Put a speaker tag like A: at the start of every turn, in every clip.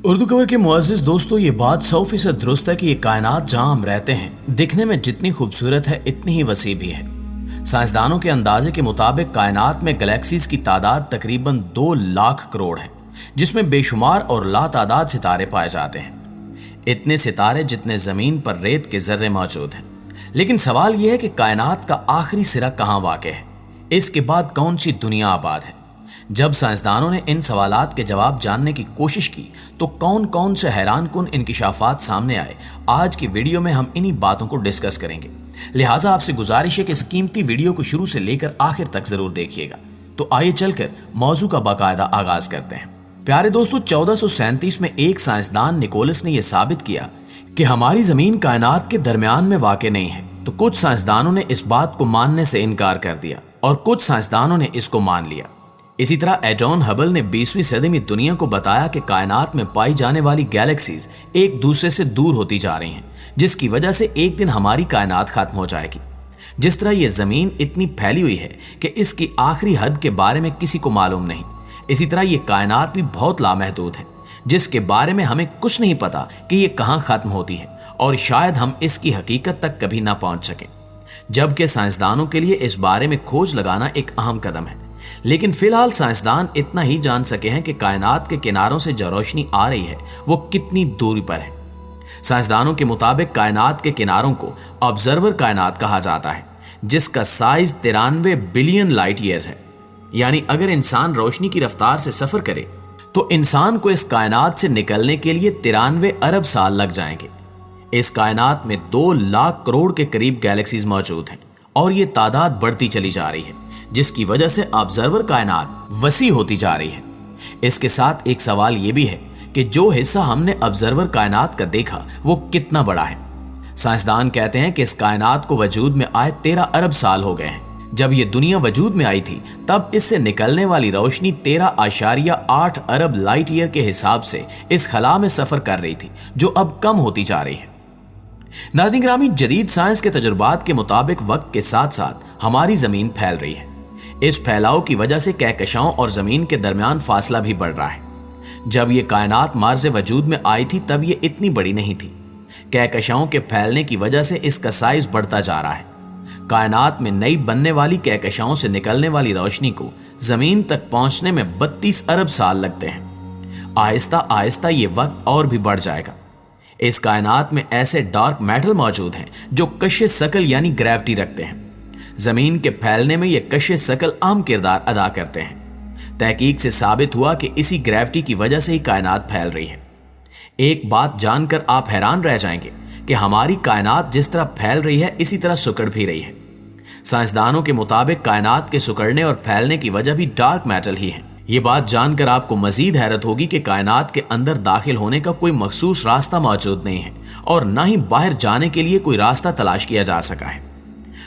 A: उर्दू खबर के मुअज़्ज़िज़ दोस्तों, ये बात 100% दुरुस्त है कि ये कायनात जहां हम रहते हैं दिखने में जितनी खूबसूरत है इतनी ही वसी भी है। साइंसदानों के अंदाजे के मुताबिक कायनात में गैलेक्सीज की तादाद तकरीबन 2 लाख करोड़ है, जिसमें बेशुमार और लातादाद सितारे पाए जाते हैं। इतने सितारे जितने जमीन पर रेत के जर्रे मौजूद हैं। लेकिन सवाल यह है कि कायनात का आखिरी सिरा कहाँ वाक़ है, इसके बाद कौन सी दुनिया आबाद है। जब साइंसदानों ने इन सवालात के जवाब जानने की कोशिश की तो कौन कौन से हैरान कुन इंकिशाफात सामने आए, आज की वीडियो में हम इन्हीं बातों को डिस्कस करेंगे। लिहाजा आपसे गुजारिश है कि इस कीमती वीडियो को शुरू से लेकर आखिर तक जरूर देखिएगा। तो आइए चलकर मौजू का बाकायदा आगाज करते हैं। प्यारे दोस्तों, 1437 में एक साइंसदान निकोलस ने यह साबित किया कि हमारी जमीन कायनात के दरमियान में वाक़ नहीं है। तो कुछ साइंसदानों ने इस बात को मानने से इनकार कर दिया और कुछ साइंसदानों ने इसको मान लिया। इसी तरह एडॉन हबल ने 20वीं सदी में दुनिया को बताया कि कायनात में पाई जाने वाली गैलेक्सीज एक दूसरे से दूर होती जा रही हैं, जिसकी वजह से एक दिन हमारी कायनात खत्म हो जाएगी। जिस तरह ये जमीन इतनी फैली हुई है कि इसकी आखिरी हद के बारे में किसी को मालूम नहीं, इसी तरह ये कायनात भी बहुत लामहदूद है, जिसके बारे में हमें कुछ नहीं पता कि ये कहाँ खत्म होती है और शायद हम इसकी हकीकत तक कभी ना पहुंच सकें। जबकि साइंसदानों के लिए इस बारे में खोज लगाना एक अहम कदम है। लेकिन फिलहाल साइंसदान इतना ही जान सके हैं कि कायनात के किनारों से जो रोशनी आ रही है वो कितनी दूरी पर है। साइंसदानों के मुताबिक कायनात के किनारों को ऑब्जर्वर कायनात कहा जाता है, जिसका साइज 93 बिलियन लाइट ईयर्स है। यानी अगर इंसान रोशनी की रफ्तार से सफर करे तो इंसान को इस कायनात से निकलने के लिए 93 अरब साल लग जाएंगे। इस कायनात में 2 लाख करोड़ के करीब गैलेक्सीज मौजूद हैं और ये तादाद बढ़ती चली जा रही है, जिसकी वजह से ऑब्जर्वर कायनात वसी होती जा रही है। इसके साथ एक सवाल यह भी है कि जो हिस्सा हमने ऑब्जर्वर कायनात का देखा वो कितना बड़ा है। साइंसदान कहते हैं कि इस कायनात को वजूद में आए 13 अरब साल हो गए हैं। जब ये दुनिया वजूद में आई थी तब इससे निकलने वाली रोशनी 13.8 अरब लाइट ईयर के हिसाब से इस खला में सफर कर रही थी, जो अब कम होती जा रही है। नाज़रीन गिरामी, जदीद साइंस के तजुर्बात के मुताबिक वक्त के साथ साथ हमारी जमीन फैल रही है। इस फैलाव की वजह से कहकशाओं और जमीन के दरमियान फासला भी बढ़ रहा है। जब ये कायनात मार्ज़ वजूद में आई थी तब ये इतनी बड़ी नहीं थी। कहकशाओं के फैलने की वजह से इसका साइज बढ़ता जा रहा है। कायनात में नई बनने वाली कहकशाओं से निकलने वाली रोशनी को जमीन तक पहुंचने में 32 अरब साल लगते हैं। आहिस्ता आहिस्ता ये वक्त और भी बढ़ जाएगा। इस कायनात में ऐसे डार्क मैटर मौजूद हैं जो कशे शकल यानी ग्रेविटी रखते हैं। जमीन के फैलने में ये कशे शकल अहम किरदार अदा करते हैं। तहकीक से साबित हुआ कि इसी ग्रेविटी की वजह से ही कायनात फैल रही है। एक बात जानकर आप हैरान रह जाएंगे कि हमारी कायनात जिस तरह फैल रही है इसी तरह सिकुड़ भी रही है। साइंसदानों के मुताबिक कायनात के सिकुड़ने और फैलने की वजह भी डार्क मैटर ही है। ये बात जानकर आपको मजीद हैरत होगी कि कायनात के अंदर दाखिल होने का कोई मखसूस रास्ता मौजूद नहीं है और ना ही बाहर जाने के लिए कोई रास्ता तलाश किया जा सका है।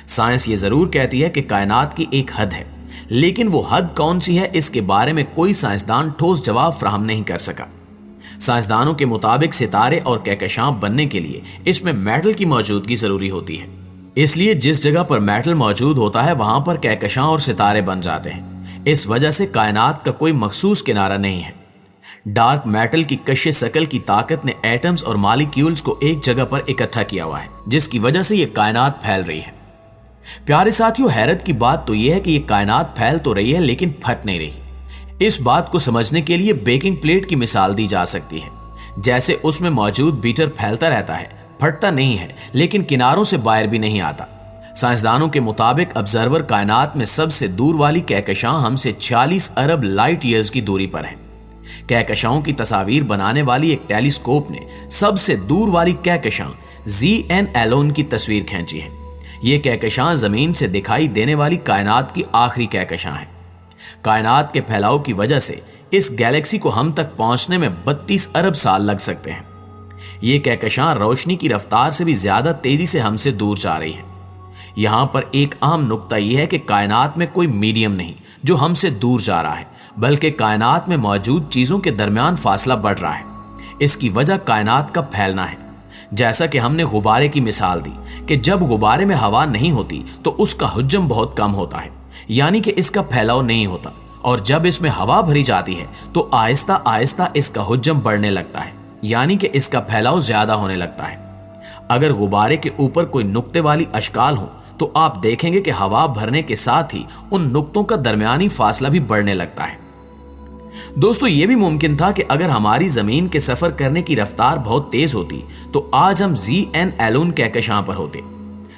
A: साइंस ये जरूर कहती है कि कायनात की एक हद है, लेकिन वो हद कौन सी है इसके बारे में कोई साइंसदान ठोस जवाब फ्राहम नहीं कर सका। साइंसदानों के मुताबिक सितारे और कहकशां बनने के लिए इसमें मेटल की मौजूदगी जरूरी होती है। इसलिए जिस जगह पर मेटल मौजूद होता है वहां पर कहकशां और सितारे बन जाते हैं। इस वजह से कायनात का कोई मखसूस किनारा नहीं है। डार्क मेटल की कशे शकल की ताकत ने एटम्स और मॉलिक्यूल्स को एक जगह पर इकट्ठा किया हुआ है, जिसकी वजह से यह कायनात फैल रही है। प्यारे साथियों, हैरत की बात तो यह है कि यह कायनात फैल तो रही है लेकिन फट नहीं रही। इस बात को समझने के लिए बेकिंग प्लेट की मिसाल दी जा सकती है। जैसे उसमें मौजूद बीटर फैलता रहता है, फटता नहीं है, लेकिन किनारों से बाहर भी नहीं आता। साइंसदानों के मुताबिक ऑब्जर्वर कायनात में सबसे दूर वाली कहकशां हमसे 46 अरब लाइट ईयर्स की दूरी पर है। कहकशाओं की तस्वीर बनाने वाली एक टेलीस्कोप ने सबसे दूर वाली कहकशां ZN एलोन की तस्वीर खींची है। ये कहकशां जमीन से दिखाई देने वाली कायनात की आखिरी कहकशां है। कायनात के फैलाव की वजह से इस गैलेक्सी को हम तक पहुंचने में 32 अरब साल लग सकते हैं। ये कहकशां रोशनी की रफ्तार से भी ज्यादा तेजी से हमसे दूर जा रही है। यहां पर एक अहम नुक्ता यह है कि कायनात में कोई मीडियम नहीं जो हमसे दूर जा रहा है, बल्कि कायनात में मौजूद चीजों के दरमियान फासला बढ़ रहा है। इसकी वजह कायनात का फैलना है। जैसा कि हमने गुब्बारे की मिसाल दी कि जब गुब्बारे में हवा नहीं होती तो उसका हुज्जम बहुत कम होता है, यानी कि इसका फैलाव नहीं होता और जब इसमें हवा भरी जाती है तो आहिस्ता आहिस्ता इसका हुज्जम बढ़ने लगता है, यानी कि इसका फैलाव ज्यादा होने लगता है। अगर गुब्बारे के ऊपर कोई नुक्ते वाली अशकाल हो तो आप देखेंगे कि हवा भरने के साथ ही उन नुक्तों का दरमियानी फासला भी बढ़ने लगता है। दोस्तों, यह भी मुमकिन था कि अगर हमारी जमीन के सफर करने की रफ्तार बहुत तेज होती तो आज हम ZN एलोन कहकशां पर होते।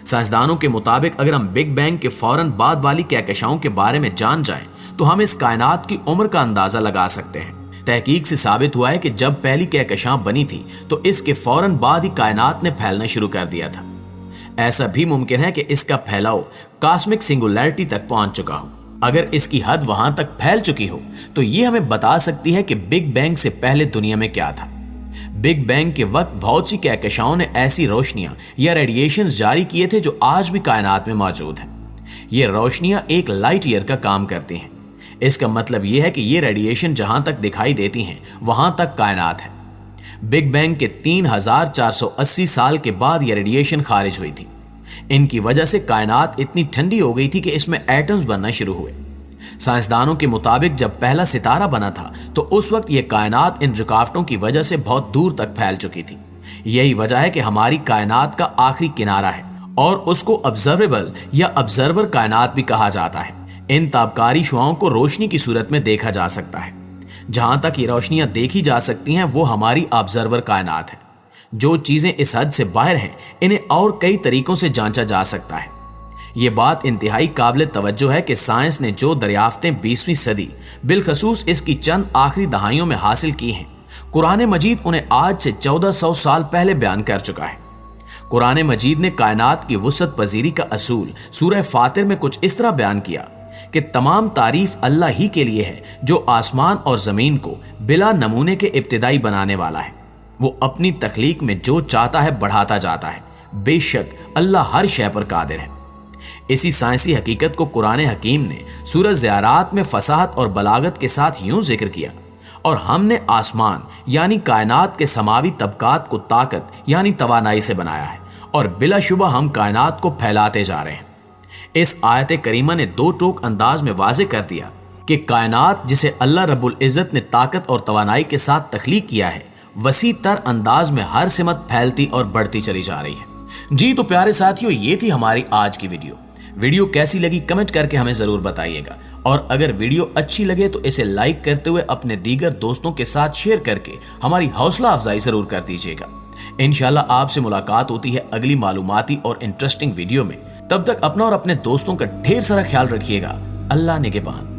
A: साइंसदानों के मुताबिक अगर हम बिग बैंग के फौरन बाद वाली कहकशाओं के बारे में जान जाएं तो हम इस कायनात की उम्र का अंदाजा लगा सकते हैं। तहकीक से साबित हुआ है कि जब पहली कहकशां बनी थी तो इसके फौरन बाद ही कायनात ने फैलना शुरू कर दिया था। ऐसा भी मुमकिन है कि इसका फैलाव कॉस्मिक सिंगुलैरिटी तक पहुंच चुका हो। अगर इसकी हद वहां तक फैल चुकी हो तो ये हमें बता सकती है कि बिग बैंग से पहले दुनिया में क्या था। बिग बैंग के वक्त बहुत सी कहकशाओं ने ऐसी रोशनियां या रेडिएशंस जारी किए थे जो आज भी कायनात में मौजूद हैं। ये रोशनियां एक लाइट ईयर का काम करती हैं। इसका मतलब यह है कि ये रेडिएशन जहां तक दिखाई देती हैं वहां तक कायनात है। बिग बैंग के 3480 साल के बाद यह रेडिएशन खारिज हुई थी। इनकी वजह से कायनात इतनी ठंडी हो गई थी कि इसमें एटम्स बनना शुरू हुए। साइंसदानों के मुताबिक जब पहला सितारा बना था तो उस वक्त यह कायनात इन रुकावटों की वजह से बहुत दूर तक फैल चुकी थी। यही वजह है कि हमारी कायनात का आखिरी किनारा है और उसको ऑब्जर्वेबल या ऑब्जर्वर कायनात भी कहा जाता है। इन ताबकारी शुआओं को रोशनी की सूरत में देखा जा सकता है। जहां तक ये रोशनियां देखी जा सकती हैं वो हमारी ऑब्जर्वर कायनात है। जो चीजें इस हद से बाहर हैं इन्हें और कई तरीकों से जांचा जा सकता है। ये बात इंतहाई काबिल तवज्जो है कि साइंस ने जो दरियाफ्तें 20वीं सदी बिलखसूस इसकी चंद आखिरी दहाइयों में हासिल की हैं, कुरान मजीद उन्हें आज से 1400 साल पहले बयान कर चुका है। कुरान मजीद ने कायनात की वुसअत पजीरी का असूल सूरह फातिर में कुछ इस तरह बयान किया कि तमाम तारीफ अल्लाह ही के लिए है जो आसमान और जमीन को बिला नमूने के इब्तिदाई बनाने वाला है। वो अपनी तख्लीक में जो चाहता है बढ़ाता जाता है। बेशक अल्लाह हर शय पर कादिर है। इसी साइंसी हकीकत को कुरान हकीम ने सूरह ज़ियारात में फसाहत और बलागत के साथ यूं जिक्र किया, और हमने आसमान यानी कायनात के समावी तबकात को ताकत यानी तवानाई से बनाया है और बिलाशुबा हम कायनात को फैलाते जा रहे हैं। इस आयत करीमा ने दो टोक अंदाज में वाज़े कर दिया कि कायनात जिसे अल्लाह रब्बुल इज़्ज़त ने ताकत और तवानाई के साथ तख्लीक किया है वसी तर अंदाज में हर सिमत फैलती और बढ़ती चली जा रही है। जी तो प्यारे साथियों, ये थी हमारी आज की वीडियो कैसी लगी कमेंट करके हमें जरूर बताइएगा, और अगर वीडियो अच्छी लगे तो इसे लाइक करते हुए अपने दीगर दोस्तों के साथ शेयर करके हमारी हौसला अफजाई जरूर कर दीजिएगा। इंशाल्लाह आपसे मुलाकात होती है अगली मालूमाती और इंटरेस्टिंग वीडियो में। तब तक अपना और अपने दोस्तों का ढेर सारा ख्याल रखिएगा। अल्लाह निगहबान।